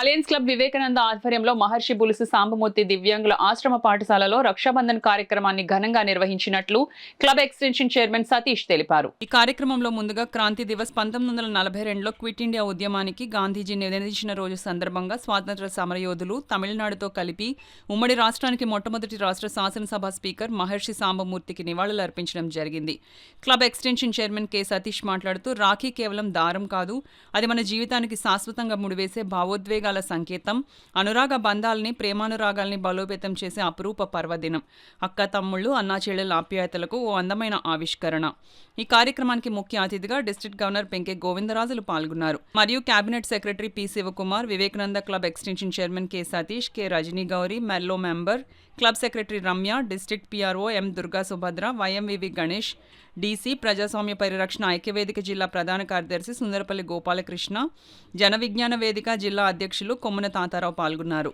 Lions club Vivekananda ఆధ్వర్యంలో మహర్షి బులుసు సాంబమూర్తి దివ్యాంగుల ఆశ్రమ పాఠశాలలో రక్షాబంధన్ కార్యక్రమాన్ని ఘనంగా నిర్వహించినట్లు క్లబ్ ఎక్స్టెన్షన్ చైర్మన్ సతీష్ తెలిపారు. ఈ కార్యక్రమంలో ముందుగా క్రాంతి దివస్ 1942లో క్విట్ ఇండియా ఉద్యమానికి గాంధీజీ నినదించిన రోజు సందర్భంగా స్వాతంత్ర సమరయోధులు తమిళనాడుతో కలిపి ఉమ్మడి రాష్ట్రానికి మొట్టమొదటి రాష్ట్ర శాసనసభ స్పీకర్ మహర్షి సాంబమూర్తికి నివాళులు అర్పించడం జరిగింది. Club extension chairman K Satish మాట్లాడుతూ రాఖీ కేవలం దారం కాదు, అది మన జీవితానికి శాశ్వతంగా ముడివేసే భావోద్వేగాల సంకేతం. అనురాగ బంధాలని, ప్రేమానురాగాల్ని బలోపేతం చేసే అపురూప పర్వదినం. అక్క తమ్ముళ్ళు, అన్నా చెల్లెల ఆప్యాయతలకు ఓ అందమైన ఆవిష్కరణ. ఈ కార్యక్రమానికి ముఖ్య అతిథిగా డిస్ట్రిక్ట్ గవర్నర్ పెంకే గోవిందరాజులు పాల్గొన్నారు. మరియు cabinet secretary P Shivakumar, Vivekananda club extension chairman K Satish, K Rajani Gauri, మెల్లో member, club secretary Ramya, district PRO M Durga Subhadra, YMVV Ganesh, DC, ప్రజాస్వామ్య పరిరక్షణ ఐక్యవేదిక జిల్లా ప్రధాన కార్యదర్శి సుందరపల్లి గోపాలకృష్ణ, జన విజ్ఞాన వేదిక జిల్లా అధ్యక్షులు కొమ్మున తాతారావు పాల్గొన్నారు.